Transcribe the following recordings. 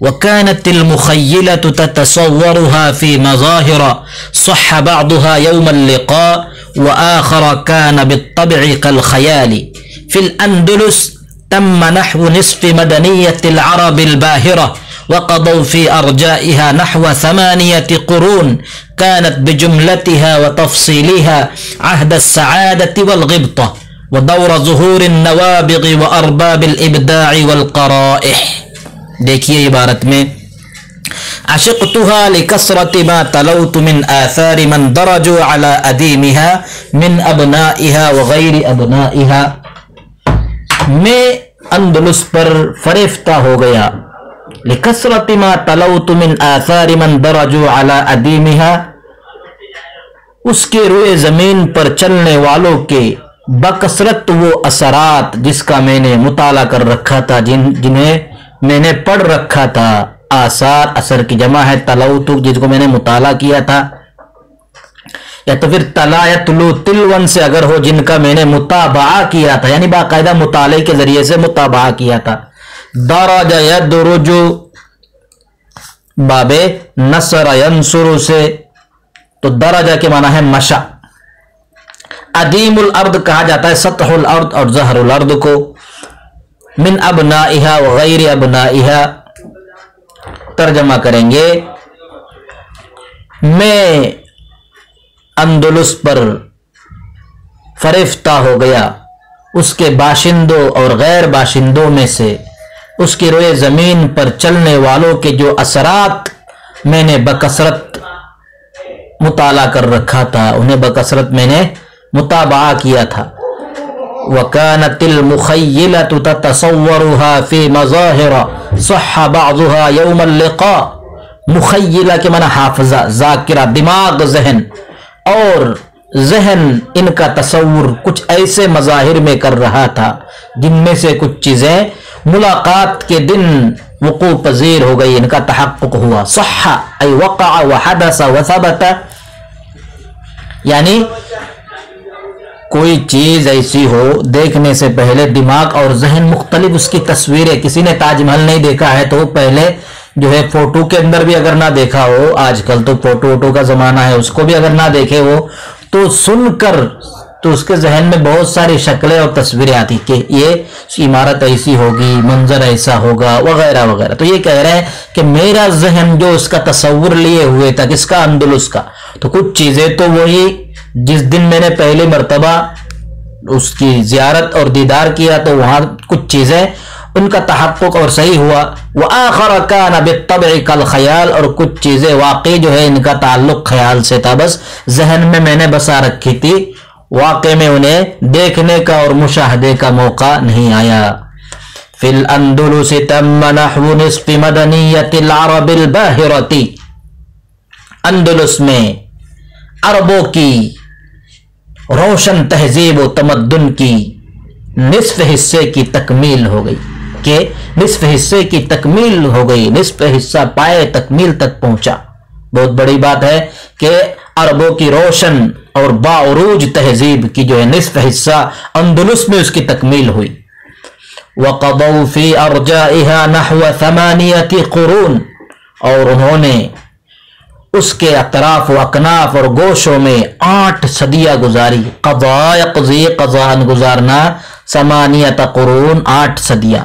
وكانت المخيلة تتصورها في مظاهر صح بعضها يوم اللقاء وآخر كان بالطبع كالخيال. في الأندلس تم نحو نصف مدنية العرب الباهرة وقضوا في أرجائها نحو 8 قرون كانت بجملتها وتفصيلها عهد السعادة والغبطة ودور ظهور النوابغ وأرباب الإبداع والقرائح. دیکھیے عبارت میں عشقتها لکثرت ما تلوت من آثار من درجوا على ادیمها من ابنائها وغیر ابنائها، میں اندلس پر فریفتہ ہو گیا لکثرت ما تلوت من آثار من درجوا على ادیمها، اس کے روئے زمین پر چلنے والوں کے بکثرت وہ اثرات جس کا میں نے مطالعہ کر رکھا تھا، جنہیں میں نے پڑھ رکھا تھا. آثار اثر کی جمع ہے تلوت، جس کو میں نے مطالعہ کیا تھا، یا تو پھر تلا یا تلو تلون سے اگر ہو جن کا میں نے مطابعہ کیا تھا، یعنی باقاعدہ مطالعے کے ذریعے سے مطابعہ کیا تھا. درج یدرج باب نصر ینصر سے تو درجہ کے معنی ہے مشا. ادیم الارض کہا جاتا ہے سطح الارض اور ظہر الارض کو. من ابنائها وغیر ابنائها ترجمہ کریں گے میں اندلس پر فریفتہ ہو گیا اس کے باشندوں اور غیر باشندوں میں سے، اس کی روئے زمین پر چلنے والوں کے جو اثرات میں نے بکثرت مطالعہ کر رکھا تھا، انہیں بکثرت میں نے مطابعہ کیا تھا. وَكَانَتِ الْمُخَيِّلَةُ تَتَصَوَّرُهَا فِي مَظَاهِرَ صَحَّ بَعْضُهَا يَوْمَ اللِّقَاءِ. مخیلہ کے معنی حافظہ، ذاکرہ، دماغ، ذہن، اور ذہن ان کا تصور کچھ ایسے مظاہر میں کر رہا تھا جن میں سے کچھ چیزیں ملاقات کے دن وقوع پذیر ہو گئی، ان کا تحقق ہوا. صح ای وقع وحدث وثبت، یعنی کوئی چیز ایسی ہو دیکھنے سے پہلے دماغ اور ذہن مختلف اس کی تصویریں، کسی نے تاج محل نہیں دیکھا ہے تو پہلے جو ہے فوٹو کے اندر بھی اگر نہ دیکھا ہو، آج کل تو فوٹو ووٹو کا زمانہ ہے، اس کو بھی اگر نہ دیکھے ہو تو سن کر تو اس کے ذہن میں بہت ساری شکلیں اور تصویریں آتی کہ یہ عمارت ایسی ہوگی، منظر ایسا ہوگا وغیرہ وغیرہ. تو یہ کہہ رہے ہیں کہ میرا ذہن جو اس کا تصور لیے ہوئے تھا، کس کا؟ اندلس کا، تو کچھ چیزیں تو وہی جس دن میں نے پہلی مرتبہ اس کی زیارت اور دیدار کیا تو وہاں کچھ چیزیں ان کا تحقق اور صحیح ہوا. وآخر كان بالطبع كالخيال، اور کچھ چیزیں واقعی جو ہے ان کا تعلق خیال سے تھا، بس ذہن میں میں نے بسا رکھی تھی، واقع میں انہیں دیکھنے کا اور مشاہدے کا موقع نہیں آیا. فی الاندلس تم نحو نصف مدنیت العرب الباہرۃ، اندلس میں عربوں کی روشن تہذیب و تمدن کی نصف حصے کی تکمیل ہو گئی، کہ نصف حصے کی تکمیل ہو گئی، نصف حصہ پائے تکمیل تک پہنچا. بہت بڑی بات ہے کہ عربوں کی روشن اور باعروج تہذیب کی جو ہے نصف حصہ اندلس میں اس کی تکمیل ہوئی. وَقَضَوْا فِي أَرْجَائِهَا نَحْوَ 8 قُرُونٍ، اور انہوں نے اس کے اطراف و اکناف اور گوشوں میں 8 صدیاں گزاری. قضا یقضی، قضاء گزارنا، 8 قرون 8 صدیاں.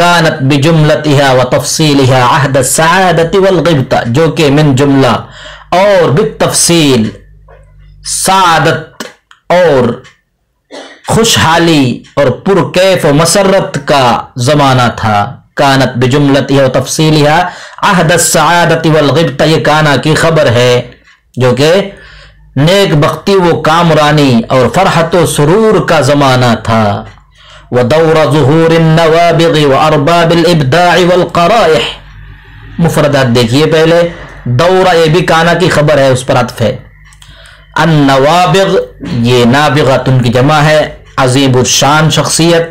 کانت بجملتها وتفصیلها عہد السعادت والغبطہ، جو کہ من جملہ اور بالتفصیل سعادت اور خوشحالی اور پرکیف و مسرت کا زمانہ تھا. کانت بجملتها وتفصیلها عہد السعادت والغبطہ، یہ کانا کی خبر ہے جو کہ نیک بختی و کامرانی اور فرحت و سرور کا زمانہ تھا. ودور ظہور النوابغ وارباب الابداع والقرائح. مفردات دیکھیے پہلے. دورہ یہ بھی کانا کی خبر ہے، اس پر عطف ہے. النوابغ یہ نابغۃ کی جمع ہے، عظیم الشان شخصیت.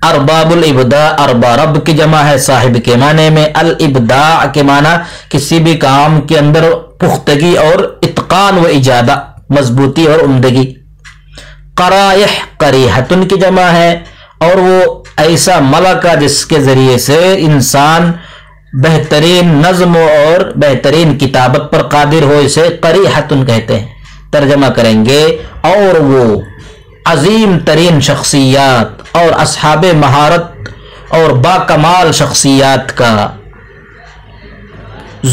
ارباب الابداع ارباب رب کی جمع ہے، صاحب کے معنی میں. الابداع کے معنی کسی بھی کام کے اندر پختگی اور اتقان و اجادہ، مضبوطی اور عمدگی. قرائح قریحتن کی جمع ہے، اور وہ ایسا ملکہ جس کے ذریعے سے انسان بہترین نظم اور بہترین کتابت پر قادر ہو، اسے قریحتن کہتے ہیں. ترجمہ کریں گے اور وہ عظیم ترین شخصیات اور اصحاب مہارت اور با کمال شخصیات کا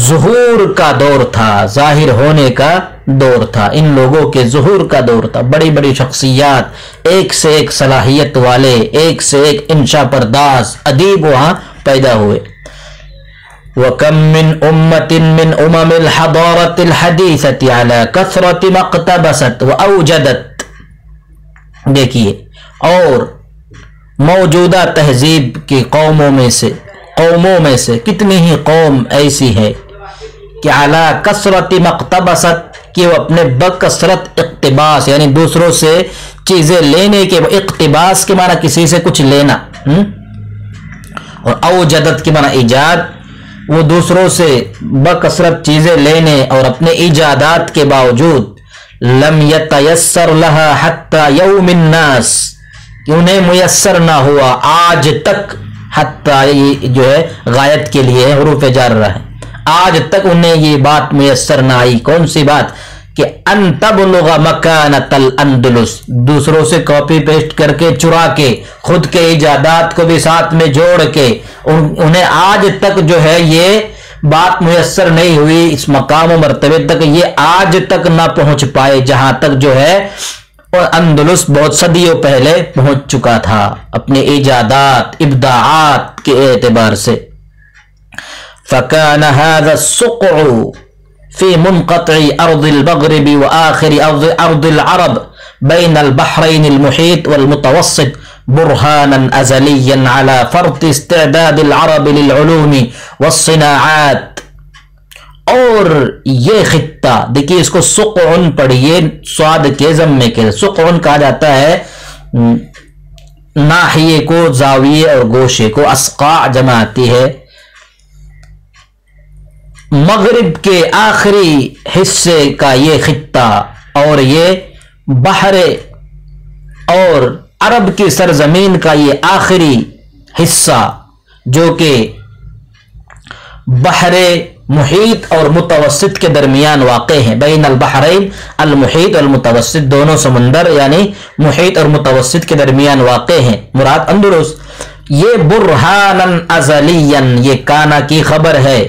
ظہور کا دور تھا، ظاہر ہونے کا دور تھا. ان لوگوں کے ظہور کا دور تھا. بڑی بڑی شخصیات، ایک سے ایک صلاحیت والے، ایک سے ایک انشا پرداز ادیب وہاں پیدا ہوئے. وَكَمْ مِنْ أُمَّةٍ مِنْ أُمَمِ الْحَضَارَةِ الْحَدِيثَةِ عَلَى كَثْرَةِ مَا اقْتَبَسَتْ وَأَوْجَدَتْ. دیکھیے، اور موجودہ تہذیب کی قوموں میں سے کتنی ہی قوم ایسی ہے کہ عَلَى كَثْرَةِ مَا اقْتَبَسَتْ کہ وہ اپنے بکثرت اقتباس یعنی دوسروں سے چیزیں لینے کے، اقتباس کے معنی کسی سے کچھ لینا، اور اوجدت کے معنی ایجاد، وہ دوسروں سے بکثرت چیزیں لینے اور اپنے ایجادات کے باوجود لم یتیسر لها حتی یوم الناس انہیں میسر نہ ہوا آج تک. حتی جو ہے غایت کے لیے حروف جار رہا ہے، آج تک انہیں یہ بات میسر نہ آئی. کون سی بات؟ کہ ان تبلغ مکانۃ الاندلس، دوسروں سے کاپی پیسٹ کر کے چرا کے خود کے ایجادات کو بھی ساتھ میں جوڑ کے انہیں آج تک جو ہے یہ بات میسر نہیں ہوئی، اس مقام و مرتبے تک یہ آج تک نہ پہنچ پائے جہاں تک جو ہے اور اندلس بہت صدیوں پہلے پہنچ چکا تھا اپنے ایجادات ابداعات کے اعتبار سے. فَكَانَ هَذَا السُّقْعُ في منقطع أرض المغرب وآخر أرض العرب بين البحرين المحيط والمتوسط برهانا أزليا على فرط استعداد العرب للعلوم والصناعات. اور یہ خطہ دیکھیے، اس کو سقعن پڑھیے، سواد کے ضمے کے. سقعن کہا جاتا ہے ناحیے کو، زاویے اور گوشے کو. اسقاع جمع آتی ہے. مغرب کے آخری حصے کا یہ خطہ اور یہ بحر اور عرب کی سرزمین کا یہ آخری حصہ جو کہ بحر محیط اور متوسط کے درمیان واقع ہے. بین البحرین المحیط والمتوسط، دونوں سمندر یعنی محیط اور متوسط کے درمیان واقع ہیں، مراد اندلس. یہ برہانن ازلین، یہ کانا کی خبر ہے،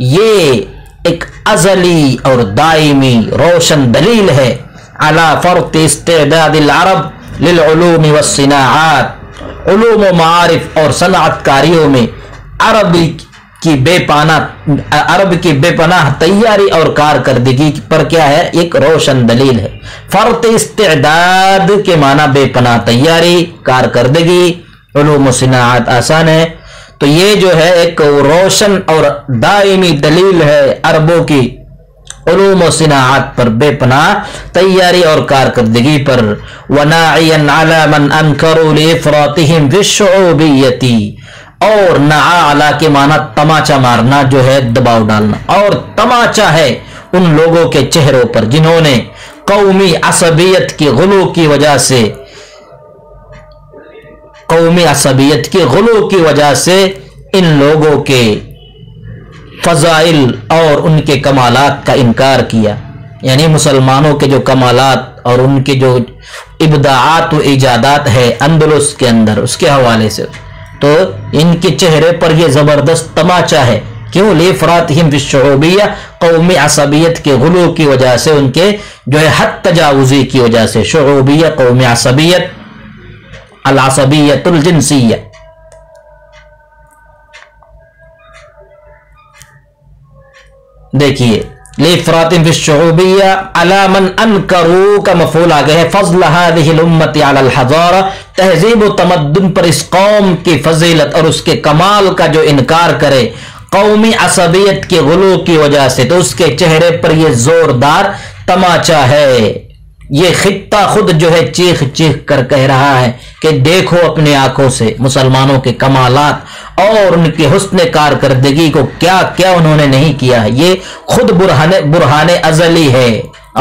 یہ ایک ازلی اور دائمی روشن دلیل ہے علی فرط استعداد العرب للعلوم والصناعات، علوم و معارف اور صنعت کاریوں میں عرب کی بے پناہ تیاری اور کارکردگی پر کیا ہے، ایک روشن دلیل ہے. فرط استعداد کے معنی بے پناہ تیاری، کارکردگی. علوم و صناعات آسان ہے، تو یہ جو ہے ایک روشن اور دائمی دلیل ہے عربوں کی علوم و صناعات پر بے پناہ تیاری اور کارکردگی پر. وَنَاعِيًا عَلَى مَنْ أَنْكَرُوا لِإِفْرَاطِهِمْ فِي الشُّعُوبِيَّةِ، اور نعالا کے معنی تماچا مارنا جو ہے دباؤ ڈالنا، اور تماچا ہے ان لوگوں کے چہروں پر جنہوں نے قومی عصبیت کی غلو کی وجہ سے ان لوگوں کے فضائل اور ان کے کمالات کا انکار کیا. یعنی مسلمانوں کے جو کمالات اور ان کے جو ابداعات و ایجادات ہے اندلس کے اندر، اس کے حوالے سے تو ان کے چہرے پر یہ زبردست تماچا ہے. کیوں؟ لِإِفْرَاطِهِمْ فِي الشُّعُوبِيَّةِ، قومی عصبیت کے غلو کی وجہ سے، ان کے جو ہے حد تجاوزی کی وجہ سے. شعوبیہ قومی عصبیت، العصبیت الجنسیہ. دیکھیے لِإِفْرَاطٍ فِي الشُّعُوبِيَّةِ عَلَى مَنْ أَنْكَرُوا کا مفعول آ گیا ہے فضل هذه الأمة على الحضارة، تہذیب و تمدن پر اس قوم کی فضیلت اور اس کے کمال کا جو انکار کرے قومی عصبیت کے غلو کی وجہ سے، تو اس کے چہرے پر یہ زوردار تماچا ہے۔ یہ خطہ خود جو ہے چیخ چیخ کر کہہ رہا ہے کہ دیکھو اپنے آنکھوں سے مسلمانوں کے کمالات اور ان کی حسن کارکردگی کو کیا کیا انہوں نے نہیں کیا ہے۔ یہ خود برہان ازلی ہے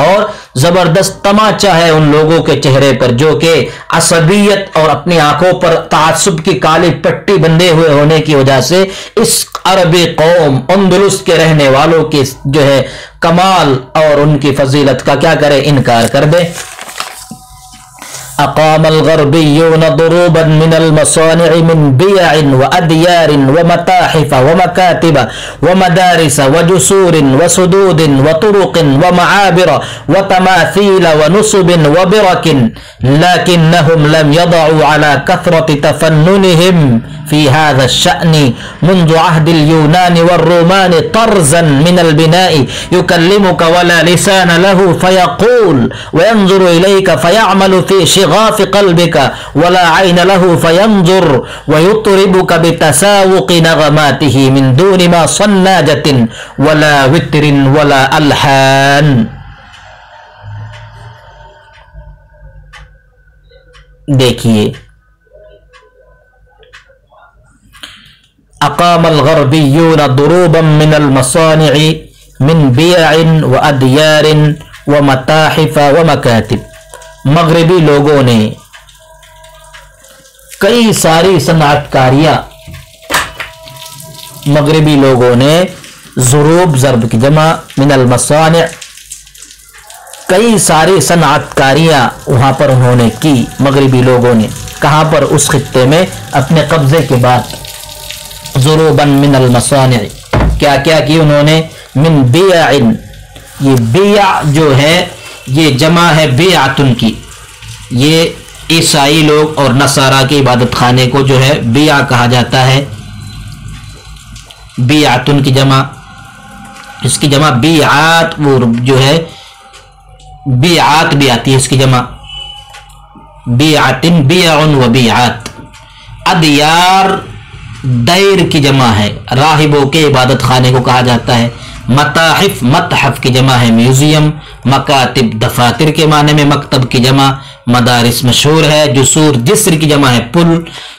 اور زبردست تماچا ہے ان لوگوں کے چہرے پر جو کہ عصبیت اور اپنی آنکھوں پر تعصب کی کالی پٹی بندھے ہوئے ہونے کی وجہ سے اس عربی قوم اندلس کے رہنے والوں کی جو ہے کمال اور ان کی فضیلت کا کیا کرے، انکار کر دے۔ اقام الغربيون ضروبا من المصانع من بيع وأديار ومتاحف ومكاتب ومدارس وجسور وسدود وطرق ومعابر وتماثيل ونصب وبرك، لكنهم لم يضعوا على كثرة تفننهم في هذا الشأن منذ عهد اليونان والرومان طرزا من البناء يكلمك ولا لسان له فيقول وينظر إليك فيعمل في شغاف قلبك ولا عين له فينظر ويطربك بتساوق نغماته من دون ما صناجة ولا وتر ولا ألحان۔ دیکھیے اقام الغربیون ضروبا من المصانع من بیع وادیار ومتاحف ومکاتب، مغربی لوگوں نے کئی ساری صنعت کاریاں، مغربی لوگوں نے ضروب ضرب کی جمع من المصانع، کئی ساری صنعت کاریاں وہاں پر انہوں نے کی مغربی لوگوں نے۔ کہاں پر؟ اس خطے میں اپنے قبضے کے بعد۔ ضروبا من المصانع، کیا کیا کی انہوں نے؟ من بیع، یہ بیع جو ہے یہ جمع ہے بیعتن کی، یہ عیسائی لوگ اور نصارہ کے عبادت خانے کو جو ہے بیع کہا جاتا ہے۔ بیعتن کی جمع، اس کی جمع بیعات، وہ جو ہے بیعات بھی آتی ہے اس کی جمع، بیعتن بیعن و بیعات۔ ادیار دیر کی جمع ہے، راہبوں کے عبادت خانے کو کہا جاتا ہے۔ متاحف، متحف کی جمع ہے میوزیم۔ مکاتب، دفاتر کے معنی میں مکتب کی جمع۔ مدارس مشہور ہے۔ جسور، جسر کی جمع ہے پل۔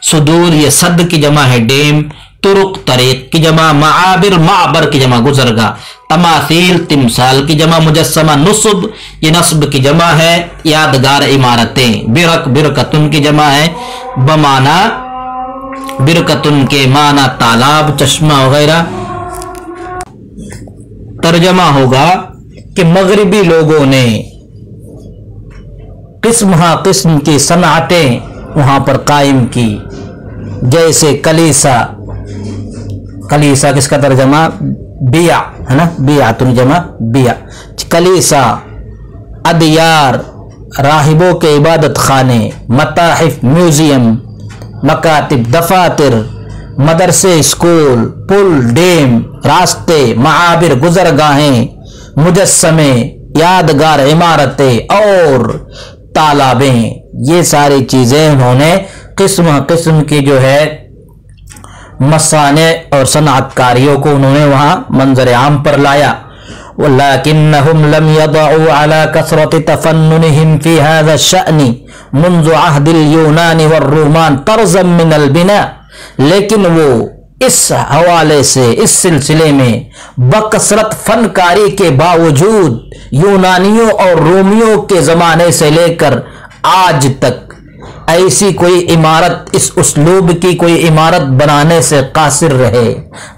صدور، یہ صد کی جمع ہے ڈیم۔ طرق، طریق کی جمع۔ معابر، معبر کی جمع گزرگاہ۔ تماثیل، تمثال کی جمع مجسمہ۔ نصب، یہ نصب کی جمع ہے یادگار عمارتیں۔ برک، برکتن کی جمع ہے بمانا، برکتن کے معنی تالاب، چشمہ وغیرہ۔ ترجمہ ہوگا کہ مغربی لوگوں نے قسم ہا قسم کی صنعتیں وہاں پر قائم کی، جیسے کلیسا، کلیسا کس کا ترجمہ؟ بیع ہے نا، بیعتن جمع بیع، کلیسا، ادیار راہبوں کے عبادت خانے، متاحف میوزیم، مکاتب دفاتر، مدرسے اسکول، پل ڈیم، راستے، معابر گزرگاہیں، مجسمے، یادگار عمارتیں اور تالابیں، یہ ساری چیزیں انہوں نے قسم قسم کی جو ہے مصانع اور صنعت کاریوں کو انہوں نے وہاں منظر عام پر لایا۔ وَلَكِنَّهُمْ لَمْ يَضَعُوا عَلَى كَثْرَةِ تَفَنُّنِهِمْ فِي هَذَا الشَّأْنِ مُنذُ عَهْدِ الْيُونَانِ وَالرُّومَانِ طَرْزًا مِنَ الْبِنَاءِ، لیکن وہ اس حوالے سے، اس سلسلے میں بکثرت فنکاری کے باوجود یونانیوں اور رومیوں کے زمانے سے لے کر آج تک ایسی کوئی عمارت، اس اسلوب کی کوئی عمارت بنانے سے قاصر رہے،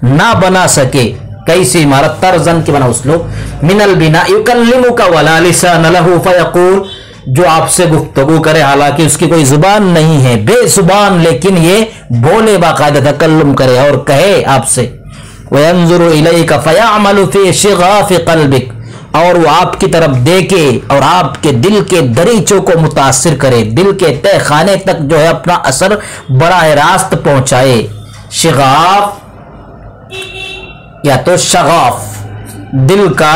نہ بنا سکے۔ کیسی عمارت؟ ترزن کی بنا اسلوب، من البناء یکلمک ولا لسان له فیقول، جو آپ سے گفتگو کرے حالانکہ اس کی کوئی زبان نہیں ہے، بے زبان، لیکن یہ بولے، باقاعدہ تکلم کرے اور کہے آپ سے۔ وَيَنظُرُ إِلَيْكَ فَيَعْمَلُ فِي شِغَافِ قَلْبِكَ، اور وہ آپ کی طرف دیکھے اور آپ کے دل کے دریچوں کو متاثر کرے، دل کے تہ خانے تک جو ہے اپنا اثر براہ راست پہنچائے۔ شغاف یا تو شغاف، دل کا